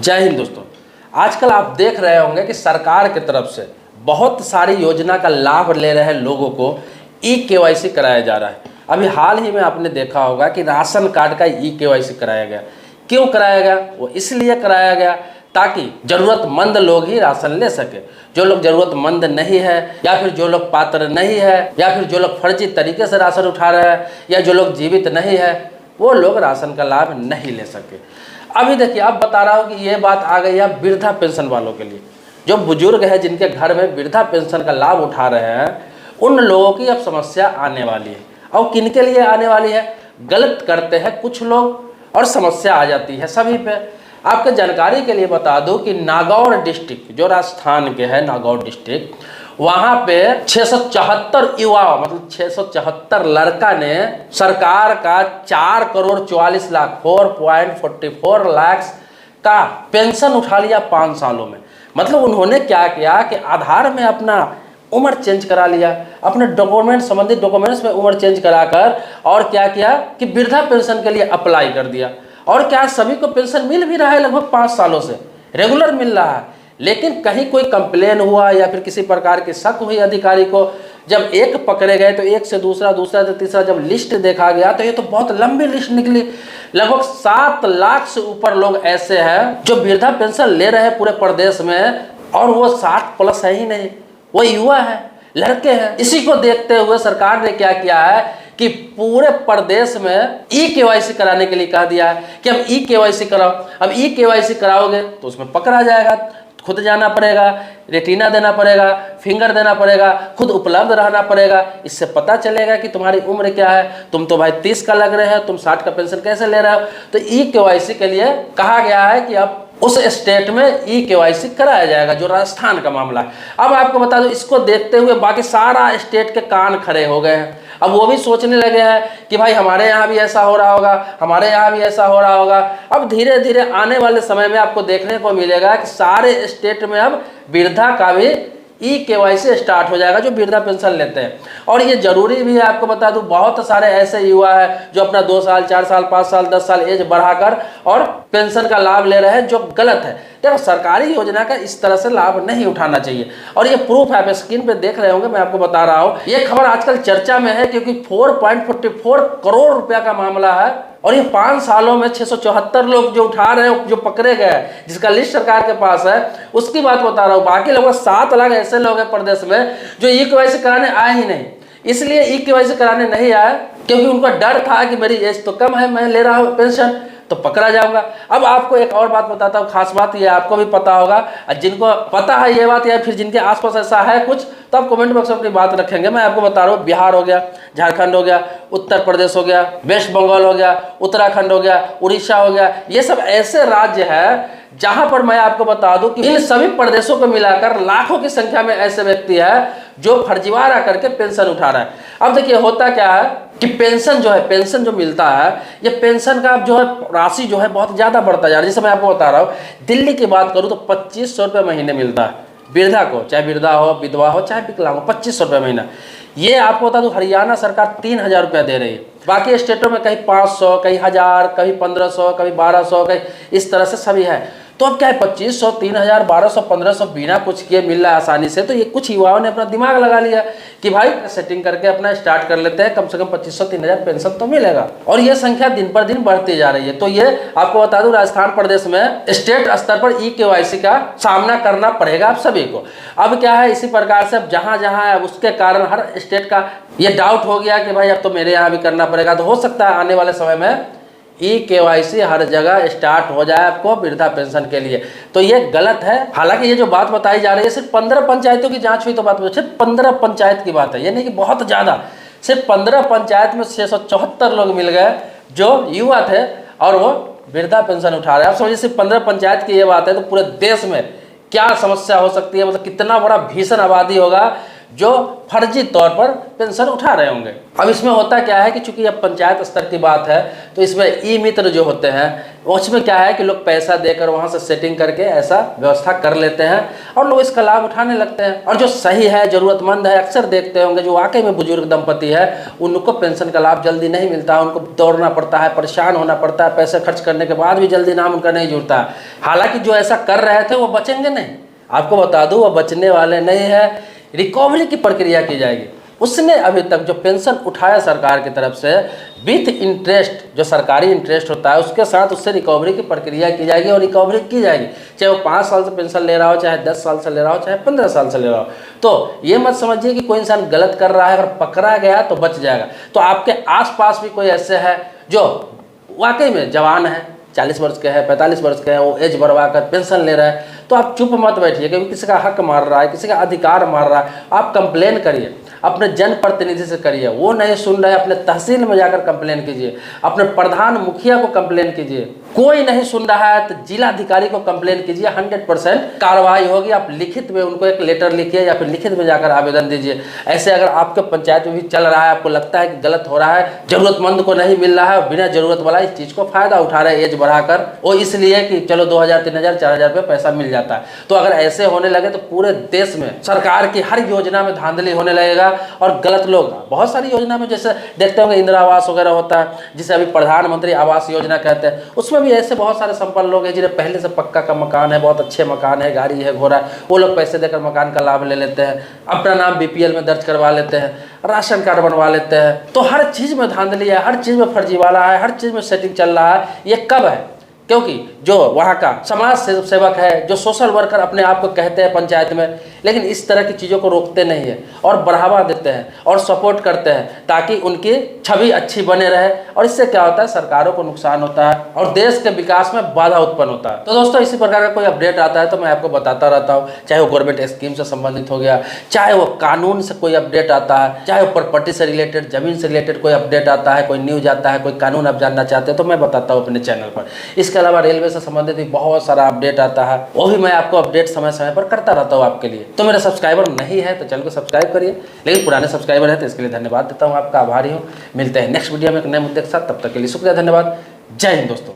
जय हिंद दोस्तों। आजकल आप देख रहे होंगे कि सरकार की तरफ से बहुत सारी योजना का लाभ ले रहे लोगों को ई-केवाईसी कराया जा रहा है। अभी हाल ही में आपने देखा होगा कि राशन कार्ड का ई-केवाईसी कराया गया। क्यों कराया गया? वो इसलिए कराया गया ताकि ज़रूरतमंद लोग ही राशन ले सके। जो लोग ज़रूरतमंद नहीं है, या फिर जो लोग पात्र नहीं है, या फिर जो लोग फर्जी तरीके से राशन उठा रहे हैं, या जो लोग जीवित नहीं है, वो लोग राशन का लाभ नहीं ले सके। अभी देखिए, अब बता रहा हूँ कि ये बात आ गई है वृद्धा पेंशन वालों के लिए। जो बुजुर्ग है जिनके घर में वृद्धा पेंशन का लाभ उठा रहे हैं, उन लोगों की अब समस्या आने वाली है। और किनके लिए आने वाली है? गलत करते हैं कुछ लोग और समस्या आ जाती है सभी पे। आपके जानकारी के लिए बता दूं कि नागौर डिस्ट्रिक्ट, जो राजस्थान के है नागौर डिस्ट्रिक्ट, वहाँ पे 674 युवा, मतलब 674 लड़का ने सरकार का 4 करोड़ 44 लाख 4.44 लाख का पेंशन उठा लिया 5 सालों में। मतलब उन्होंने क्या किया कि आधार में अपना उम्र चेंज करा लिया, अपने डॉक्यूमेंट संबंधित डॉक्यूमेंट्स में उम्र चेंज कराकर, और क्या किया कि वृद्धा पेंशन के लिए अप्लाई कर दिया। और क्या सभी को पेंशन मिल भी रहा है, लगभग 5 सालों से रेगुलर मिल रहा है। लेकिन कहीं कोई कंप्लेन हुआ या फिर किसी प्रकार की शक हुई अधिकारी को, जब एक पकड़े गए तो एक से दूसरा, दूसरा से तीसरा, जब लिस्ट देखा गया तो ये तो बहुत लंबी लिस्ट निकली। लगभग 7 लाख से ऊपर लोग ऐसे हैं जो वृद्धा पेंशन ले रहे हैं पूरे प्रदेश में, और वो 60 प्लस है ही नहीं, वो युवा है, लड़के हैं। इसी को देखते हुए सरकार ने क्या किया है कि पूरे प्रदेश में ई-केवाईसी कराने के लिए कह दिया है कि अब ई-केवाईसी कराओ। अब ई-केवाईसी कराओगे तो उसमें पकड़ा जाएगा, खुद जाना पड़ेगा, रेटिना देना पड़ेगा, फिंगर देना पड़ेगा, खुद उपलब्ध रहना पड़ेगा। इससे पता चलेगा कि तुम्हारी उम्र क्या है। तुम तो भाई 30 का लग रहे हैं, तुम 60 का पेंशन कैसे ले रहे हो? तो ई-केवाईसी के लिए कहा गया है कि अब उस स्टेट में ई-केवाईसी कराया जाएगा, जो राजस्थान का मामला है। अब आपको बता दो, इसको देखते हुए बाकी सारा स्टेट के कान खड़े हो गए हैं। अब वो भी सोचने लगे हैं कि भाई हमारे यहाँ भी ऐसा हो रहा होगा, हमारे यहाँ भी ऐसा हो रहा होगा। अब धीरे धीरे आने वाले समय में आपको देखने को मिलेगा कि सारे स्टेट में अब वृद्धा का भी ई-केवाईसी स्टार्ट हो जाएगा, जो वृद्धा पेंशन लेते हैं। और ये जरूरी भी है। आपको बता दूं, बहुत सारे ऐसे युवा हैं जो अपना 2 साल 4 साल 5 साल 10 साल एज बढ़ाकर और पेंशन का लाभ ले रहे हैं, जो गलत है। देखो, सरकारी योजना का इस तरह से लाभ नहीं उठाना चाहिए। और ये प्रूफ आप स्क्रीन पे देख रहे होंगे, मैं आपको बता रहा हूँ। ये खबर आजकल चर्चा में है क्योंकि 4.44 करोड़ रुपया का मामला है, और ये 5 सालों में 674 लोग जो उठा रहे हैं, जो पकड़े गए, जिसका लिस्ट सरकार के पास है, उसकी बात बता रहा हूँ। बाकी लगभग 7 लाख ऐसे लोग हैं प्रदेश में जो ई-केवाईसी कराने आए ही नहीं। इसलिए ई-केवाईसी कराने नहीं आए क्योंकि उनका डर था कि मेरी एज तो कम है, मैं ले रहा हूँ पेंशन, तो पकड़ा जाऊंगा। अब आपको एक और बात बताता हूँ, खास बात ये आपको भी पता होगा, जिनको पता है ये बात, या फिर जिनके आसपास ऐसा है कुछ, तो आप कमेंट बॉक्स में अपनी बात रखेंगे। मैं आपको बता रहा हूँ, बिहार हो गया, झारखंड हो गया, उत्तर प्रदेश हो गया, वेस्ट बंगाल हो गया, उत्तराखंड हो गया, उड़ीसा हो गया, ये सब ऐसे राज्य है जहां पर मैं आपको बता दूं कि इन सभी प्रदेशों को मिलाकर लाखों की संख्या में ऐसे व्यक्ति है जो फर्जीवाड़ा करके पेंशन उठा रहा है। अब देखिए, होता क्या है कि पेंशन जो है, पेंशन जो मिलता है, ये पेंशन का जो है राशि जो है बहुत ज़्यादा बढ़ता जा रहा है। जैसे मैं आपको बता रहा हूँ, दिल्ली की बात करूँ तो 2500 रुपये महीने मिलता है वृद्धा को, चाहे वृद्धा हो, विधवा हो, चाहे विकलांग हो, 2500 रुपये महीना। ये आपको बता दूं, हरियाणा सरकार 3000 रुपया दे रही है। बाकी स्टेटों में कहीं 500, कहीं 1000, कहीं 1500, कहीं 1200, कहीं इस तरह से सभी है। तो अब क्या है, 2500, 3000, 1200, 1500 बिना कुछ किए मिल रहा है आसानी से। तो ये कुछ युवाओं ने अपना दिमाग लगा लिया कि भाई सेटिंग करके अपना स्टार्ट कर लेते हैं, कम से कम 2500, 3000 पेंशन तो मिलेगा। और ये संख्या दिन पर दिन बढ़ती जा रही है। तो ये आपको बता दूं, राजस्थान प्रदेश में स्टेट स्तर पर ई-केवाईसी का सामना करना पड़ेगा आप सभी को। अब क्या है, इसी प्रकार से अब जहाँ जहाँ है, उसके कारण हर स्टेट का ये डाउट हो गया कि भाई अब तो मेरे यहाँ भी करना पड़ेगा। तो हो सकता है आने वाले समय में ई-केवाईसी हर जगह स्टार्ट हो जाए आपको वृद्धा पेंशन के लिए। तो ये गलत है। हालांकि ये जो बात बताई जा रही है, सिर्फ 15 पंचायतों की जांच हुई तो बात, सिर्फ 15 पंचायत की बात है, ये नहीं कि बहुत ज़्यादा। सिर्फ 15 पंचायत में 674 लोग मिल गए जो युवा थे और वो वृद्धा पेंशन उठा रहे हैं। आप समझिए, सिर्फ 15 पंचायत की ये बात है, तो पूरे देश में क्या समस्या हो सकती है। मतलब कितना बड़ा भीषण आबादी होगा जो फर्जी तौर पर पेंशन उठा रहे होंगे। अब इसमें होता क्या है कि चूंकि अब पंचायत स्तर की बात है तो इसमें ई मित्र जो होते हैं उसमें क्या है कि लोग पैसा देकर वहाँ से सेटिंग करके ऐसा व्यवस्था कर लेते हैं और लोग इसका लाभ उठाने लगते हैं। और जो सही है, ज़रूरतमंद है, अक्सर देखते होंगे जो वाकई में बुजुर्ग दंपति है उनको पेंशन का लाभ जल्दी नहीं मिलता, उनको दौड़ना पड़ता है, परेशान होना पड़ता है, पैसे खर्च करने के बाद भी जल्दी नाम उनका नहीं जुड़ता। हालांकि जो ऐसा कर रहे थे वो बचेंगे नहीं, आपको बता दूं वो बचने वाले नहीं है। रिकवरी की प्रक्रिया की जाएगी। उसने अभी तक जो पेंशन उठाया सरकार की तरफ से विथ इंटरेस्ट, जो सरकारी इंटरेस्ट होता है उसके साथ उससे रिकवरी की प्रक्रिया की जाएगी और रिकवरी की जाएगी, चाहे वो 5 साल से पेंशन ले रहा हो, चाहे 10 साल से ले रहा हो, चाहे 15 साल से ले रहा हो। तो ये मत समझिए कि कोई इंसान गलत कर रहा है, अगर पकड़ा गया तो बच जाएगा। तो आपके आसपास भी कोई ऐसे है जो वाकई में जवान है, 40 वर्ष के है, 45 वर्ष के है, वो एज बढ़वा कर पेंशन ले रहा है, तो आप चुप मत बैठिए क्योंकि किसी का हक मार रहा है, किसी का अधिकार मार रहा है। आप कंप्लेन करिए, अपने जनप्रतिनिधि से करिए, वो नहीं सुन रहे अपने तहसील में जाकर कंप्लेन कीजिए, अपने प्रधान मुखिया को कंप्लेन कीजिए, कोई नहीं सुन रहा है तो जिलाधिकारी को कंप्लेन कीजिए, 100% कार्रवाई होगी। आप लिखित में उनको एक लेटर लिखिए या फिर लिखित में जाकर आवेदन दीजिए। ऐसे अगर आपके पंचायत में भी चल रहा है, आपको लगता है कि गलत हो रहा है, जरूरतमंद को नहीं मिल रहा है, बिना जरूरत वाला इस चीज़ को फायदा उठा रहे हैं एज बढ़ाकर, वो इसलिए कि चलो 2000, 3000, 4000 रुपये पैसा मिल जाता है। तो अगर ऐसे होने लगे तो पूरे देश में सरकार की हर योजना में धांधली होने लगेगा और गलत लोग बहुत सारी योजना में, जैसे देखते होंगे इंदिरा आवास वगैरह होता है जिसे अभी प्रधानमंत्री आवास योजना कहते हैं, उसमें भी ऐसे बहुत सारे संपन्न लोग हैं जिन्हें पहले से पक्का का मकान है, बहुत अच्छे मकान है, गाड़ी है, घोड़ा है, वो लोग पैसे देकर मकान का लाभ ले लेते हैं, अपना नाम BPL में दर्ज करवा लेते हैं, राशन कार्ड बनवा लेते हैं। तो हर चीज़ में धांधली है, हर चीज़ में फर्जीवाला है, हर चीज़ में सेटिंग चल रहा है। ये कब है? क्योंकि जो वहाँ का समाज सेवक है, जो सोशल वर्कर अपने आप को कहते हैं पंचायत में, लेकिन इस तरह की चीज़ों को रोकते नहीं है और बढ़ावा देते हैं और सपोर्ट करते हैं ताकि उनकी छवि अच्छी बने रहे। और इससे क्या होता है, सरकारों को नुकसान होता है और देश के विकास में बाधा उत्पन्न होता है। तो दोस्तों इसी प्रकार का कोई अपडेट आता है तो मैं आपको बताता रहता हूँ, चाहे वो गवर्नमेंट स्कीम से संबंधित हो गया, चाहे वो कानून से कोई अपडेट आता है, चाहे वो प्रॉपर्टी से रिलेटेड, जमीन से रिलेटेड कोई अपडेट आता है, कोई न्यूज आता है, कोई कानून आप जानना चाहते हैं तो मैं बताता हूँ अपने चैनल पर। इसके अलावा रेलवे से संबंधित भी बहुत सारा अपडेट आता है, वो भी मैं आपको अपडेट समय समय पर करता रहता हूँ आपके लिए। तो मेरे सब्सक्राइबर नहीं है तो चैनल को सब्सक्राइब करिए, लेकिन पुराने सब्सक्राइबर है तो इसके लिए धन्यवाद देता हूँ, आपका आभारी हूँ। मिलते हैं नेक्स्ट वीडियो में एक नए मुद्दे के साथ, तब तक के लिए शुक्रिया, धन्यवाद, जय हिंद दोस्तों।